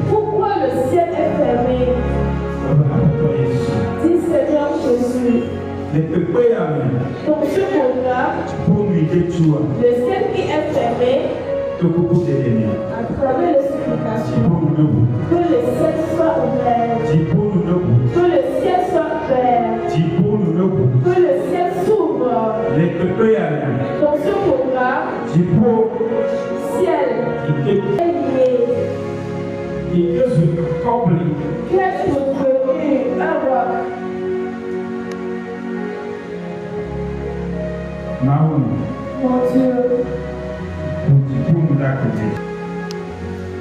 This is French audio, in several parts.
Pourquoi le ciel est fermé? Dis Seigneur Jésus. Donc ce programme, le ciel qui est fermé, à travers les supplications, que le ciel soit ouvert, que le ciel soit ouvert, que le ciel s'ouvre. Dans ce programme, ciel est lié. Qu'est-ce que avoir? Mon Dieu.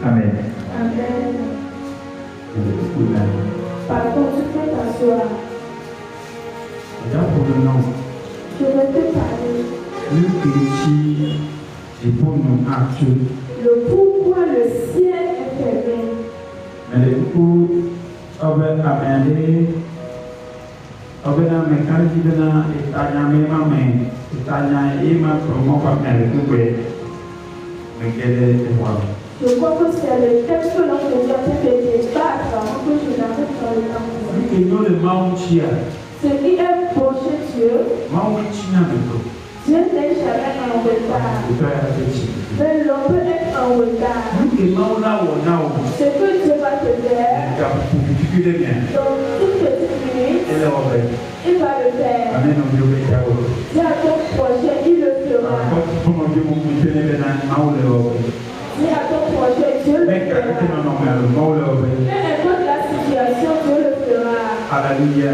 Amen. Amen. Par contre, tu peux t'asseoir. Je vais te parler. Le pourquoi le ciel est fermé. Je crois que c'est le texte que l'on peut débattre avant que je n'arrive dans le temps. Ce qui est proche Dieu, Dieu n'est jamais en retard. Mais l'on peut être en retard. Ce que Dieu va te faire, dans toute petite minute, il va le faire. Dis à ton projet, il le fera. Dis à ton projet, Dieu le fera. Peu importe la situation, Dieu le fera. Alléluia.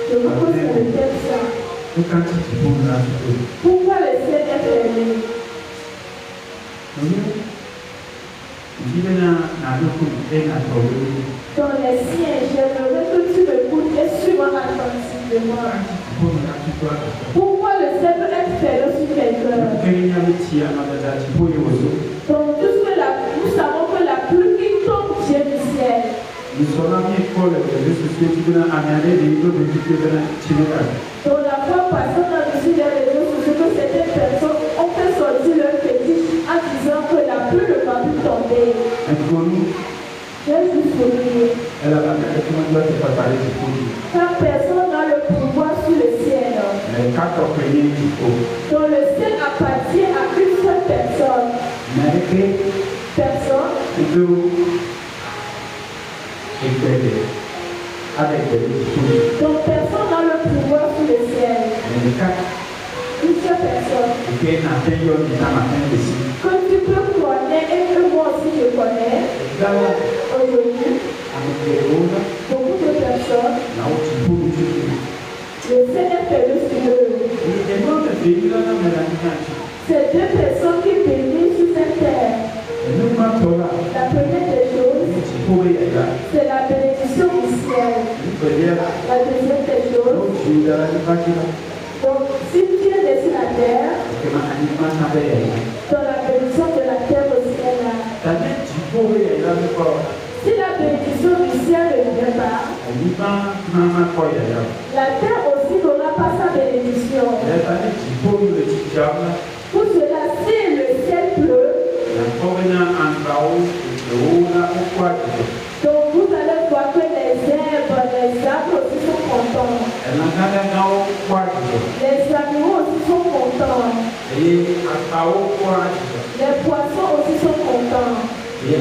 Je vous pose le texte. Pourquoi le ciel est fermé? Dans les siens, j'aimerais que tu m'écoutes et suivras attentivement. Pourquoi le ciel peut être fermé sur quelqu'un? Donc, nous savons que la pluie qui tombe vient du ciel. Donc, la fois passée, on a vu les réseaux sociaux que certaines personnes ont fait sortir leur fétiche en disant que la pluie ne va plus tomber. J'ai juste oublié. Car personne n'a le pouvoir sur le ciel. Donc le ciel appartient à une seule personne. Personne. Donc personne n'a le pouvoir sur le ciel. Une seule personne. Que tu peux connaître et que moi aussi je connais. Aujourd'hui, beaucoup de personnes, le Seigneur fait le Seigneur. C'est deux personnes qui bénissent sur cette terre. La première des choses, c'est la bénédiction du ciel. La deuxième des choses, donc si tu es sur la terre, dans la bénédiction de la terre aussi est là. Si la bénédiction du ciel ne vient pas, la terre aussi n'aura pas sa bénédiction. Pour cela, si le ciel pleut, donc vous allez voir que les arbres aussi sont contents. Les animaux aussi sont contents. Les poissons aussi sont contents. Et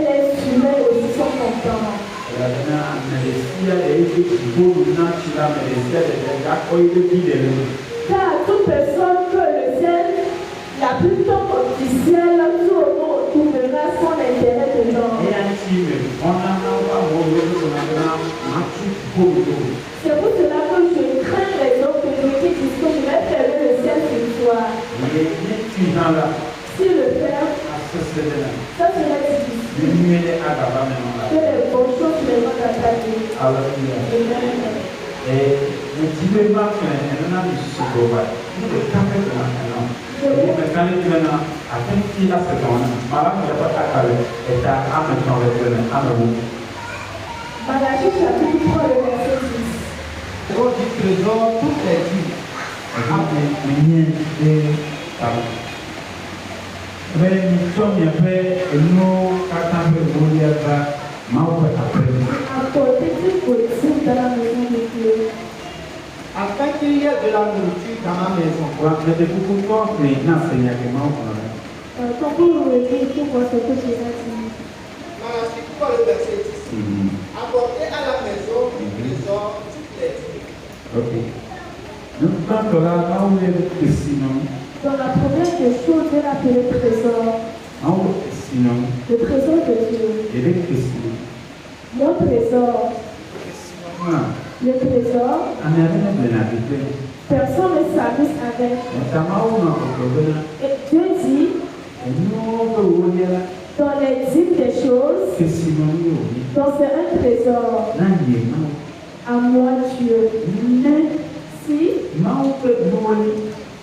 les humains aussi sont contents. Car toute personne que le ciel, la pluie tombe du ciel, tout le monde trouvera son intérêt dedans. C'est pour cela que je crains les autres qui disent que je vais fermer le ciel sur toi. Si le faire, ça serait difficile. Que les bonnes choses me vont attaquer. Malachie chapitre 3, le verset 10. Oh, du trésor, toutes les vies. Apportez du politique dans la maison de Dieu. Afin qu'il y ait de la nourriture dans ma maison. Quand vous le dites, pour voir ce que Jésus a dit. Malachie 3, le verset 10. Apportez à la maison du trésor toutes les vies. Ok. Dans la première des choses, elle a appelé le trésor. Le trésor de Dieu. Mon trésor. Le trésor. Personne ne s'amuse avec. Et Dieu dit, dans les dîmes des choses, donc c'est un trésor. À moi Dieu. Si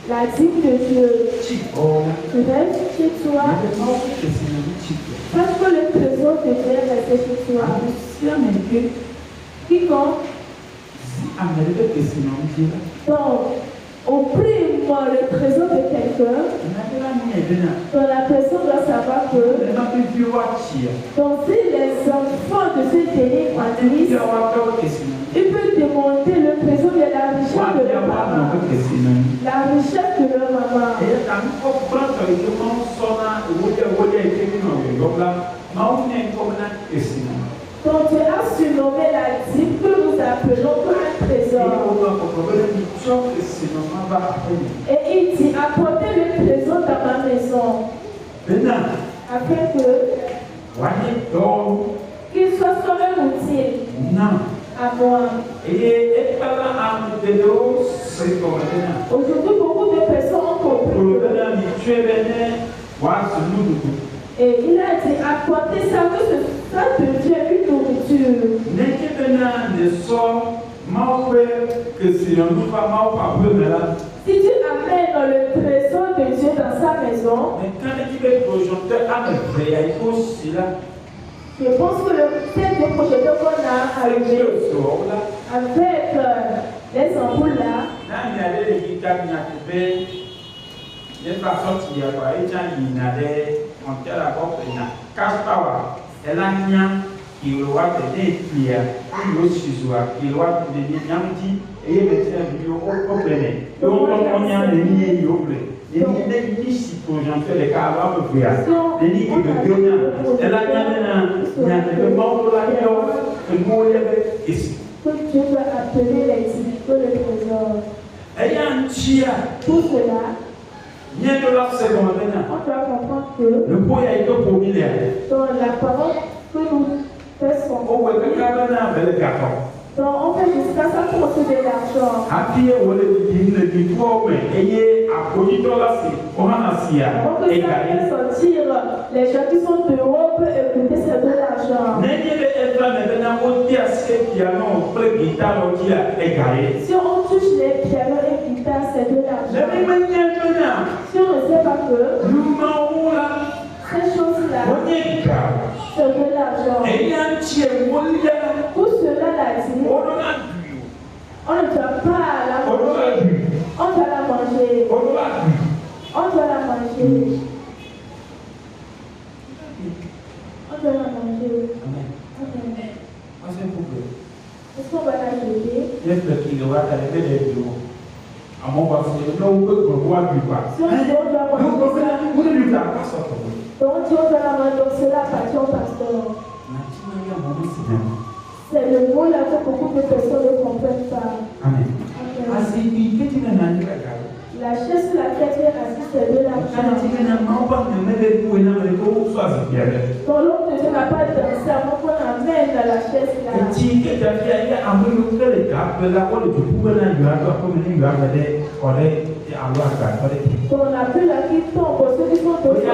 la dîme de Dieu reste chez toi, parce que le trésor de Dieu reste chez toi. Quiconque, donc, opprime le trésor de quelqu'un, donc la personne doit savoir que, donc si les enfants de ce dernier grandissent, ils peuvent demander le trésor de la richesse de leur maman. La richesse de leur maman. Donc tu as surnommé la dîme que nous appelons comme un trésor. Et il dit, apportez le trésor dans ma maison. Afin que qu'il soit sur un outil à moi. Aujourd'hui, beaucoup de personnes ont compris Et il a dit apportez ça, que ça devient une nourriture. Si tu amènes le trésor de Dieu dans sa maison, je pense que le thème de projecteur qu'on a arrivé avec les ampoules là, que Dieu va appeler les types de trésor. Tout cela, on doit comprendre que dans la parole que nous faisons, donc on fait jusqu'à ça pour se de l'argent. On peut sortir les gens qui sont dehors peuvent écouter c'est de l'argent. Si on touche les pianos et guitares, c'est de l'argent. Si on ne sait pas que ces choses-là, c'est de l'argent. Tout cela l'a dit. On ne doit pas la manger. On doit la manger. On doit la manger. On doit la manger. Amen. Est-ce qu'on va la jeter? Si on doit manger ça, donc Dieu doit la manger, donc cela appartient au pasteur. C'est le mot là que beaucoup de personnes ne comprennent pas. Amen. La chaise sur laquelle tu es assis, c'est de l'argent. Dans l'autre, tu n'as pas dansé avant qu'on amène la chaise là. On a vu là qui tombe, ceux qui sont de courir.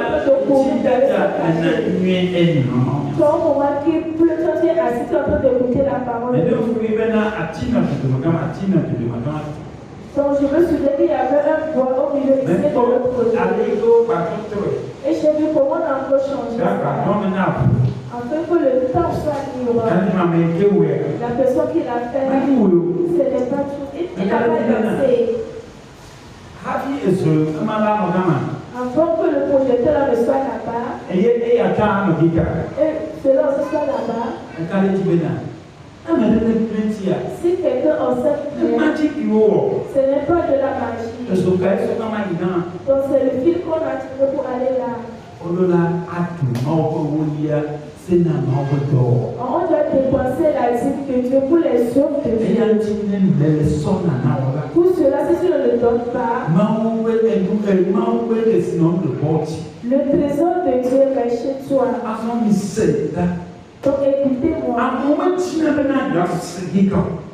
Quand on voit qui pleut, quand tu es assis, tu es en train d'écouter la parole. Donc je me souviens qu'il y avait un bois au milieu de l'autre côté. Et j'ai vu comment on a encore changé. Afin que le temps soit libre. La personne qui l'a fait, ce n'est pas tout. Il n'a pas dansé. Avant que le projecteur ne soit là-bas, et cela aussi soit là-bas, si quelqu'un en sait plus, ce n'est pas de la magie. Donc c'est le fil qu'on a tiré pour aller là. On doit dépenser la dîme de Dieu pour les œuvres de Dieu. Pour cela, si tu ne le donnes pas, le trésor de Dieu est chez toi. Donc écoutez-moi.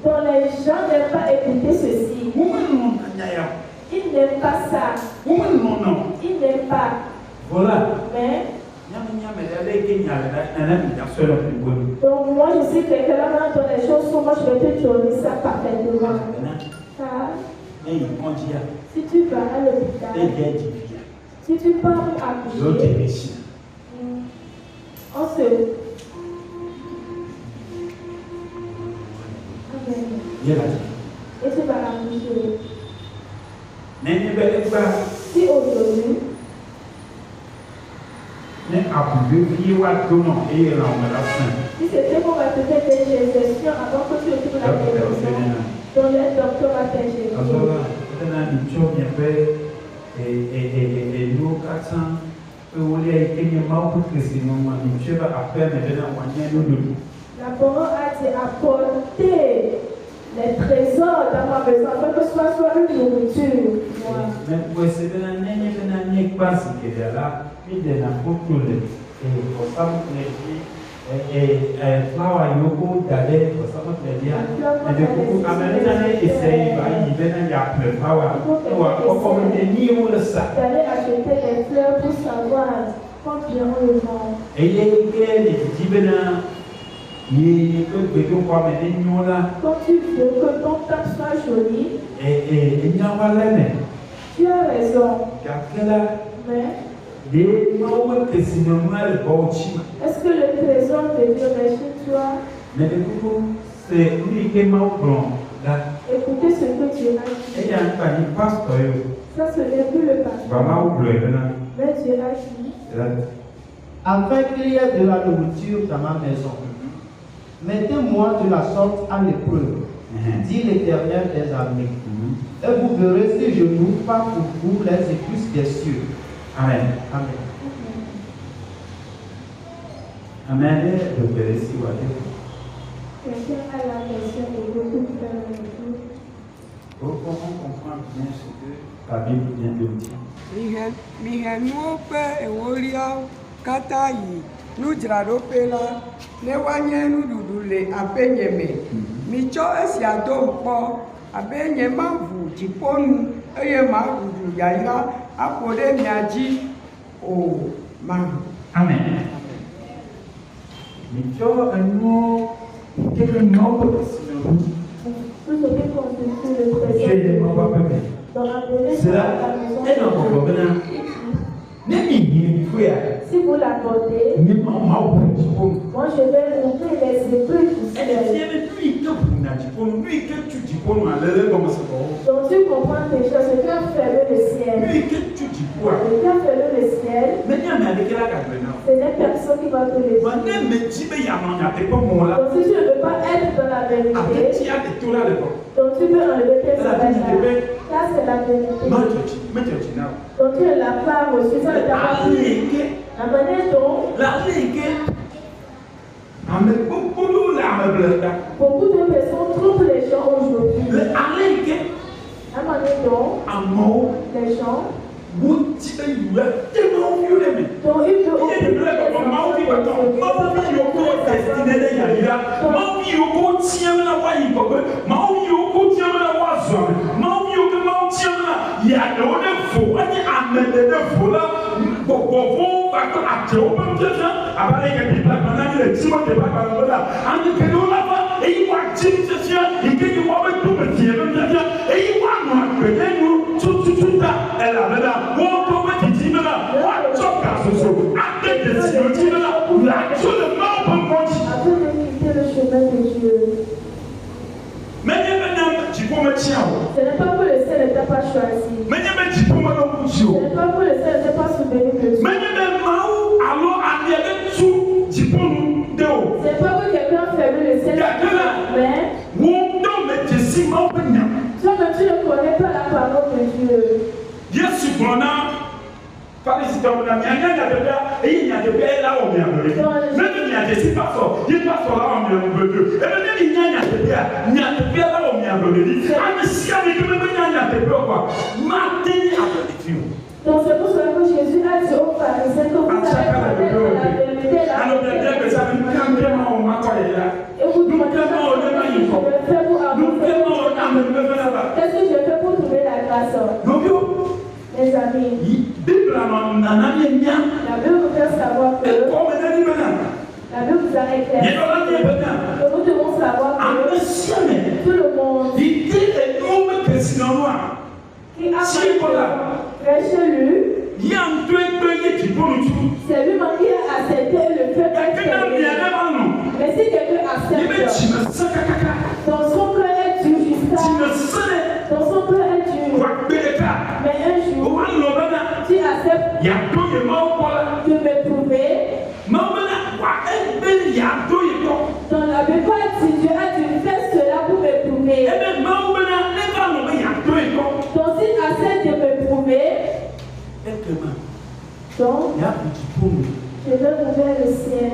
Donc les gens n'aiment pas écouter ceci. Ils n'aiment pas ça. Ils n'aiment pas. Voilà. Mais donc moi je sais que quelqu'un dans les choses sont moi je vais te donner ça parfaitement. Si tu vas à l'hôpital, si tu pars à coucher, on se et tu vas accoucher. Si aujourd'hui si c'était pour ma petite gestion avant que tu occupes la télévision, donc le docteur va t'ingérer. La parole a dit apporter les trésors dans ma maison afin que ce soit une nourriture. flower yoko dade for some of the dia and the cook amena say by even and ya flower or the new sa d'aller acheter les fleurs pour savoir Quand bien on le vend. Et il y a des quand tu veux que ton table soit jolie, tu as raison. Mais est-ce que le trésor de Dieu est chez toi? Écoutez ce que Dieu a dit. Ça, ce n'est plus le pasteur. Mais Dieu a dit. Afin qu'il y ait de la nourriture dans ma maison, mettez-moi de la sorte à l'épreuve, dit l'Éternel des armées. Et vous verrez si je n'ouvre pas pour vous les écluses des cieux. Amen. Amen. Amen. Quelqu'un a la question et beaucoup de faire le tour. On comprend bien ce que la Bible vient de dire. Mihenuwo ƒe ewoliawo katã yi nudzraɖoƒe la ne woanye nuɖuɖu le aƒenye me. Mitsɔ esia do kpɔ abe nye maʋu dziƒonu eye maɖuɖu yayra aƒo ɖe mia dzi o ma. Amen. Mitsɔ enuwo ke nyawo ƒe Tout ce qui constitue le trésor dans la maison. Si vous l'abordez, moi je vais ouvrir les secrets du ciel. Donc tu comprends déjà ce qu'a fait le ciel. Ce qu'a fait le ciel, ce n'est personne qui va te le dire. Donc si tu ne veux pas être dans la vérité, donc tu peux enlever tes avantages. Ça c'est la vérité. Donc tu ne l'as pas reçu, ça ne t'a pas plu. La manière dont beaucoup de personnes trompent les gens aujourd'hui. La manière dont les gens dont ils veulent ce n'est pas que le ciel ne t'a pas choisi. Ce n'est pas que le ciel ne t'a pas souvenu de Dieu. Ce n'est pas que quelqu'un a fermé le ciel. Mais toi-même tu ne connais pas la parole de Dieu. Donc c'est pour cela que Jésus a dit aux pharisiens que vous allez connaître la vérité, la vérité. Et vous demandez ce que je vais faire pour avancer. Qu'est-ce que je fais pour trouver la grâce? Mes amis, la Bible vous fait savoir que la Bible vous a éclairé que nous devons savoir que tout le monde qui a chez lui, c'est lui-même qui a accepté le fait d'être. Mais si quelqu'un accepte, dans son cœur est dur jusqu'à. Dans son cœur est dur. Mais un jour, tu acceptes de m'éprouver. Dans la Bible, Dieu a dit fais cela pour m'éprouver. Donc si tu acceptes de m'éprouver, donc je vais ouvrir le ciel.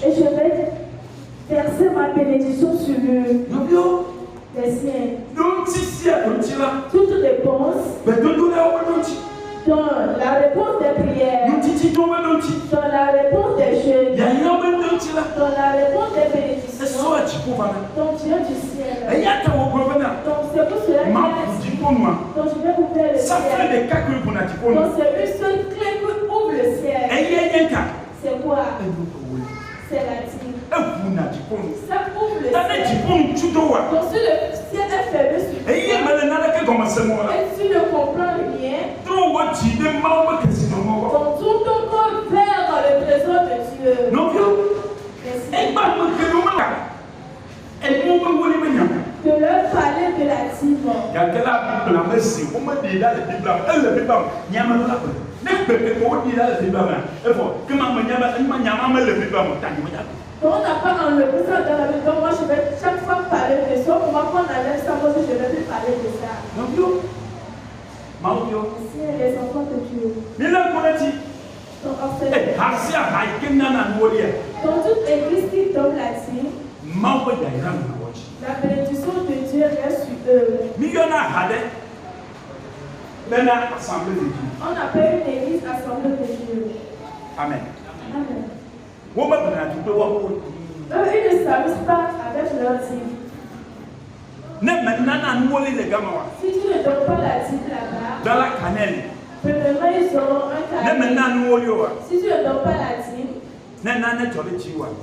Et je vais verser ma bénédiction sur lui. Les siens. Toute réponse dans la réponse des prières, dans la réponse des jeûnes, dans la réponse des bénédictions, donc Dieu du ciel. Donc c'est pour cela qu'il a dit, donc je vais ouvrir le ciel. Donc c'est une seule C'est la dîme. Ça ouvre le ciel. Donc si le ciel est fermé sur toi, et tu ne comprends rien, on tourne ton corps vers le trésor de Dieu. De leur parler de la dîme. On n'a pas enlevé ça dans la Bible. Moi, je vais chaque fois parler de ça. On va prendre à l'instant parce que je ne vais plus parler de ça. Si les enfants de Dieu. Donc, en fait, dans toute église qui tombe là-dessus, la bénédiction de Dieu reste sur eux. On appelle une église assemblée de Dieu. Amen. Amen. Eux, ils ne s'amusent pas avec leur dîme. Si tu ne donnes pas la dîme là-bas, premièrement, ils auront un carnet. Si tu ne donnes pas la dîme,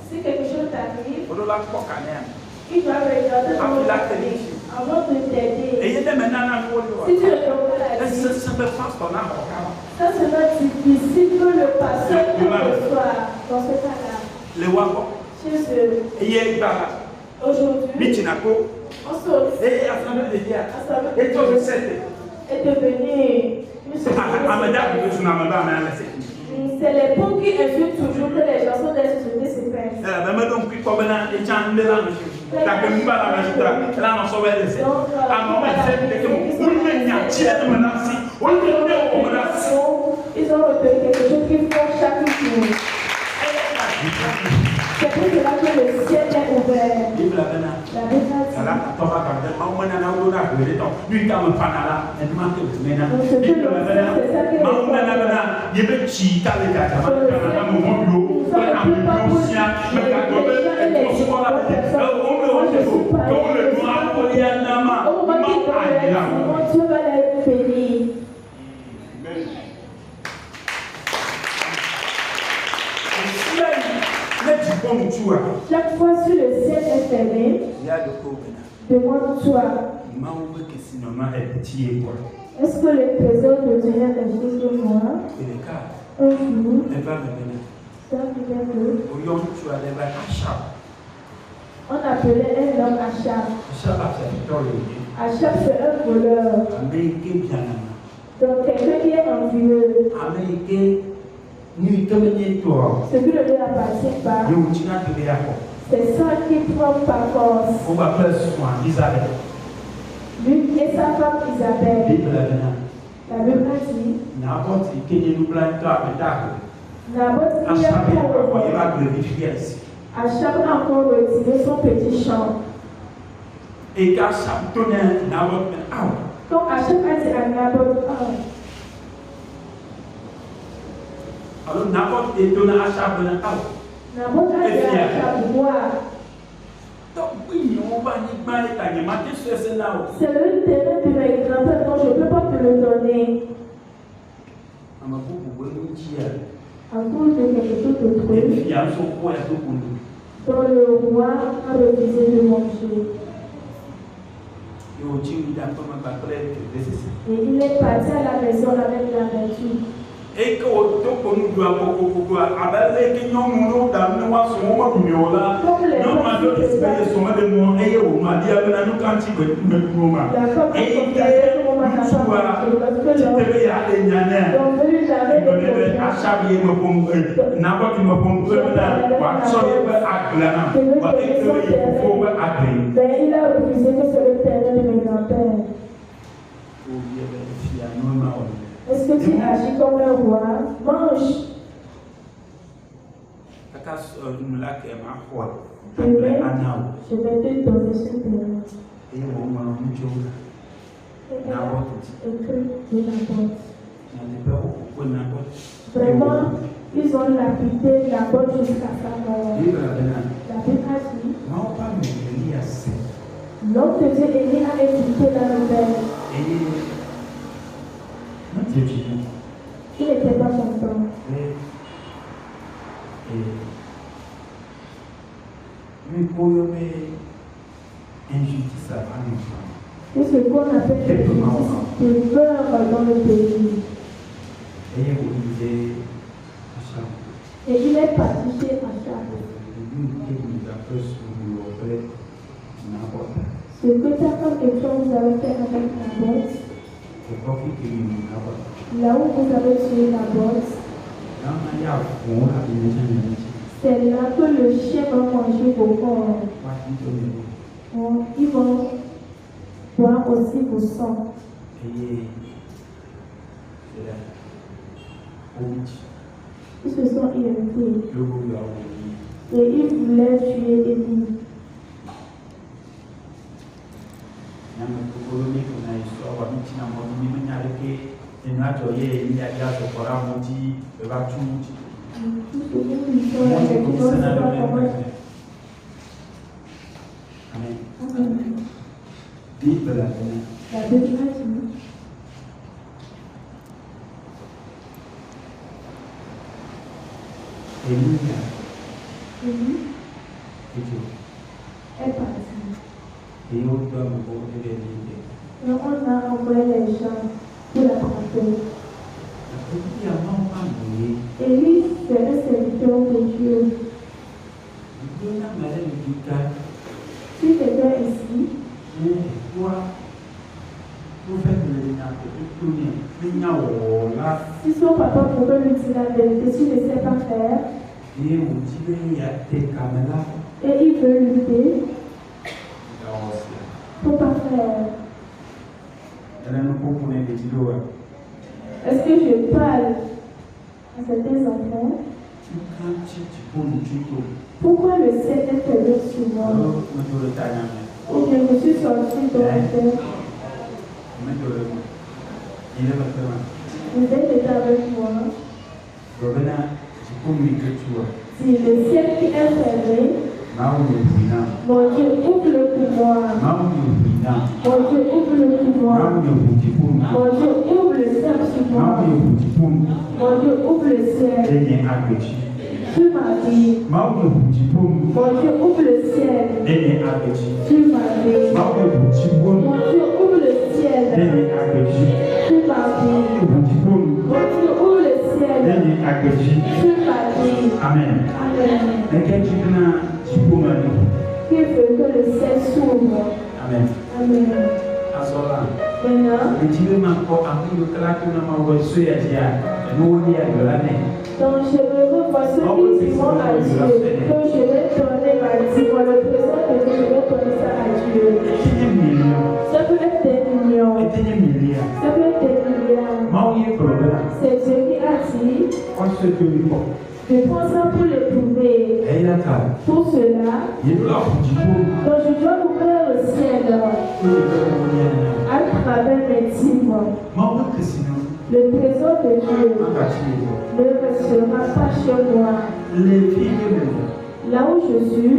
si quelque chose t'arrive, il doit regarder dans le carnet avant de t'aider. Si tu ne donnes pas la dîme, ça sera difficile que le pasteur te reçoive dans ce cas-là. Chez eux. Aujourd'hui, on se est devenu. C'est les pauvres qui insultent toujours que les chansons de la société se perdent. Ils ont retenu quelque chose qu'ils font chaque jour. C'est pour cela que le ciel est ouvert. La Bible chaque fois que le ciel est fermé, demande-toi, est-ce que le trésor de Dieu est juste de moi? Un jour, on appelait un homme Achab. Achab, c'est un voleur. Donc quelqu'un qui est envieux. Ce qui ne lui appartient pas, c'est ça qui prend par force. Lui et sa femme Isabelle. La Bible a dit, Naboth qui Achab a encore retiré son petit champ. Donc Achab a dit à Naboth, alors Naboth est donné à Achab. Naboth a dit à Achab, moi. C'est le terrain de mes grands-pères, donc je ne peux pas te le donner. À cause de quelque chose d'autrui, dont le roi a refusé de manger. Et il est parti à la maison avec la vertu. Et que il a refusé que c'est le terrain de mes grands-pères. Est-ce que tu agis comme un roi? Mange. Demain, je vais te donner ce terrain. Vraiment, ils ont lapidé Naboth jusqu'à sa mort. La Bible a dit, l'homme de Dieu Élie a écouté la nouvelle. Il n'était pas content. injustice à l'enfant. C'est ce qu'on appelle le peur dans le pays. Et il est participé à ça. Ce que ta femme et toi vous avez fait avec la botte, là où vous avez tué la botte, c'est là que le chien va manger vos corps. Ils vont boire aussi vos sangs. Ils se sont irrités. Et ils voulaient tuer Élie. La Bible a dit Élie est parti. Et on a envoyé les gens pour l'attraper. Élie, c'est un serviteur de Dieu. Si tu étais ici, si son papa pouvait lui dire la vérité, s'il ne sait pas faire, et il veut lutter, faut pas faire. Est-ce que je parle à certains enfants? Pourquoi le ciel est fermé sur moi? Ou bien je suis sorti de la terre. Vous êtes déjà avec moi. Si le ciel qui est fermé, mon Dieu ouvre-le pour moi. Mon Dieu ouvre-le pour moi. Mon Dieu ouvre le ciel sur moi. Mon Dieu ouvre le ciel. Tu m'as dit. Mon Dieu ouvre le ciel. Tu m'as dit. Mon Dieu ouvre le ciel. Tu m'as dit. Mon Dieu ouvre le ciel. Tu m'as dit. Amen. Amen. Qu'il veut que le ciel s'ouvre. Amen. Amen. Maintenant, donc je me revois ceux qui diront à Dieu que je vais donner ma dîme, le présent que je vais donner ça à Dieu. Ça peut être des millions. Ça peut être des milliards. C'est Dieu qui a dit. Je prends ça pour l'éprouver. Pour cela, donc je dois ouvrir le ciel à travers mes dîmes. Le trésor de Dieu ne restera pas chez moi. Là où je suis,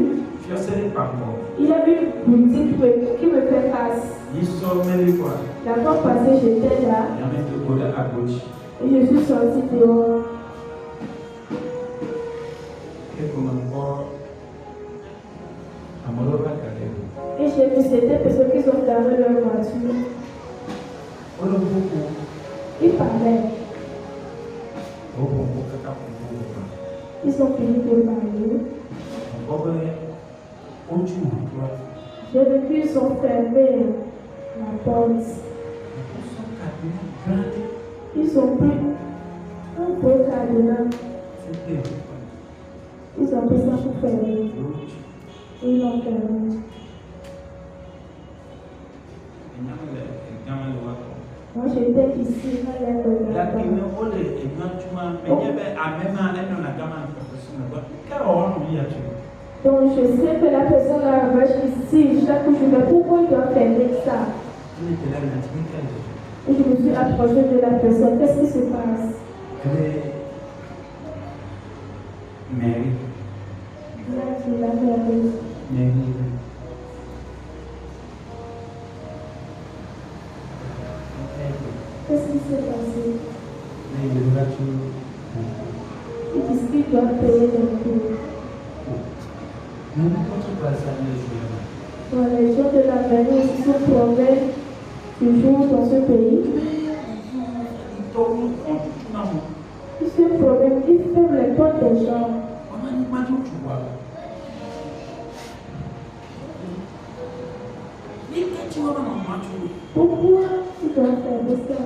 il y a une boutique qui me fait face. La fois passée, j'étais là et je suis sorti dehors. Et j'ai vu ces deux personnes qui ont garé leur voiture. Ils parlaient. Ils ont fini de parler. J'ai vu qu'ils ont fermé la porte. Ils ont pris un beau cadenas. Ils ont pris ça pour fermer. Et ils l'ont fermé. Moi j'étais ici, donc je sais que la personne la vache ici chaque jour, mais pourquoi il doit fermer ça? Et je me suis approchée de la personne. Qu'est-ce qui se passe? Mary. Qu'est-ce qui s'est passé? Il dit qu'il doit payer le prix. Les gens de la vallée aussi se promeuvent toujours dans ce pays. Ils se promènent, ils ferment les portes des gens. Pourquoi tu dois faire de ça?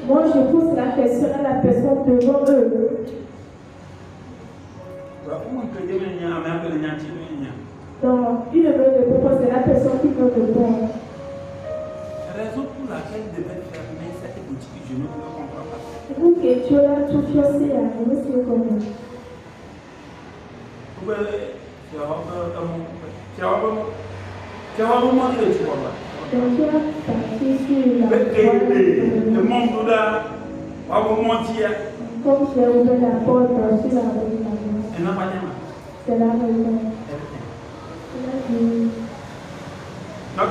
Moi, je pose la question à la personne devant eux. Donc, il ne veut répondre, c'est la personne qui veut répondre. La raison pour laquelle il devait fermer cette boutique, je ne comprends pas. Vous que tu as tout fiancé à nous, c'est comment? Donc, tu as parti sur la comme j'ai ouvert la porte sur la rue. C'est la raison. Donc,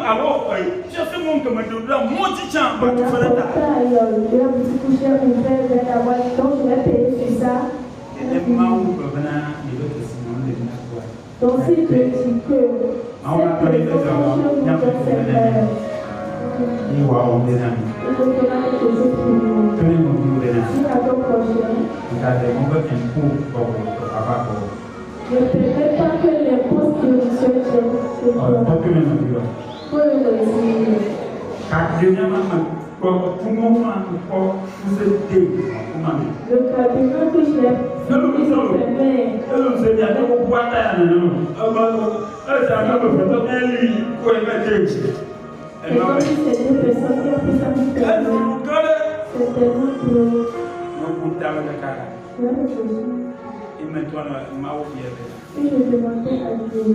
alors, tu as fait mon commandant, moi tu tiens, tu fais la donc, si tu dis que je ne préfère pas que les postes de recherche le carburant que j'ai et comme c'est deux personnes qui ont fait ça, c'est tellement et je demandais à Dieu,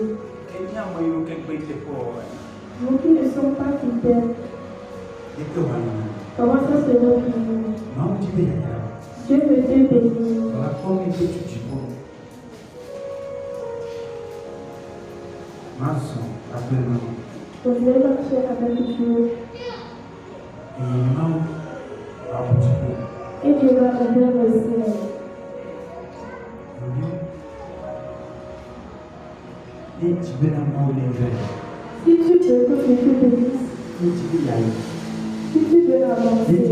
nous qui ne sommes pas fidèles, comment ça se fait? Dieu veut te bénir. Donc, je vais marcher avec Dieu. Et Dieu va ouvrir le ciel. Si tu veux que je te bénisse, si tu veux avancer,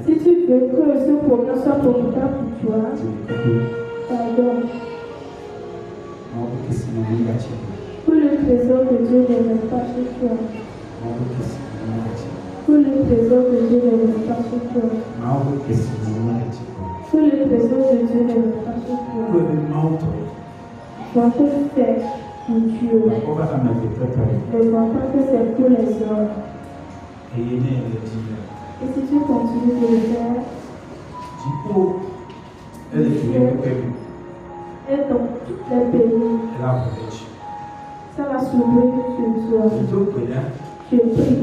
si tu veux que ce programme soit profitable pour toi, pardon. Pour le trésor de Dieu ne reste pas chez toi. Pour le trésor de Dieu ne reste pas chez toi. Pour le trésor de Dieu ne reste pas chez toi. Dois te faire pour Dieu. Ne vois pas que c'est pour les hommes. Et si tu continues de le faire, et dans tous les pays, ça va s'ouvrir sur toi. Je prie.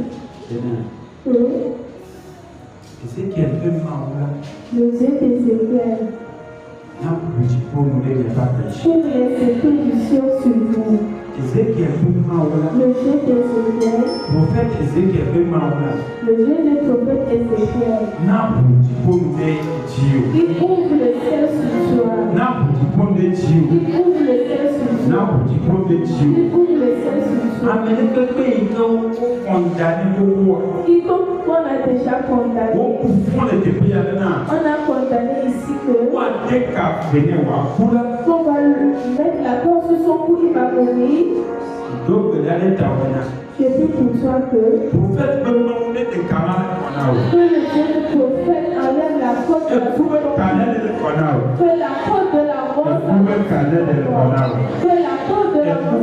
Le Dieu d'Ézéchiel, que les évolutions sur vous. Le Dieu d'Ézéchiel, prophète Ézéchiel, le Dieu du prophète Ézéchiel, il ouvre le ciel sur toi. Il ouvre le ciel sur toi. Il ouvre le ciel sur toi. Quiconque on a déjà condamné. On a condamné ici que on va mettre la porte sur son cou, il va mourir. Je prie pour toi que le Dieu du prophète enlève la porte de la mort. Que la porte de la mort. Que la porte de la mort.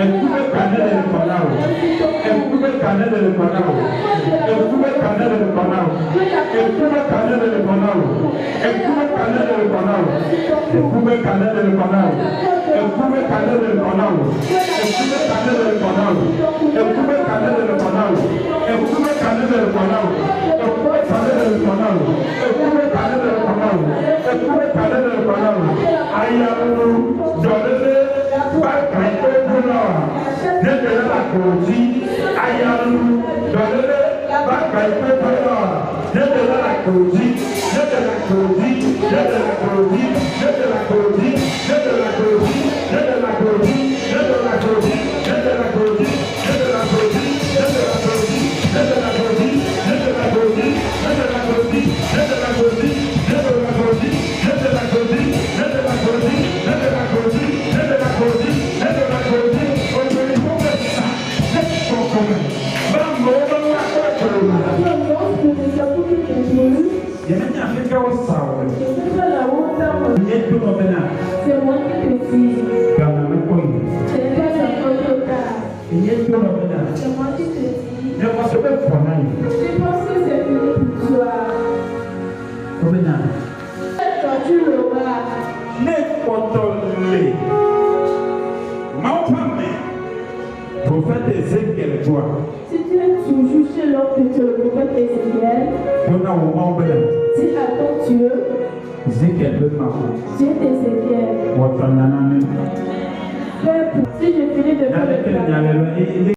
Écoutez, Si tu es toujours chez l'homme que tu es le prophète Ézéchiel, dis à ton Dieu, Dieu d'Ézéchiel, Père, si je finis de faire le travail,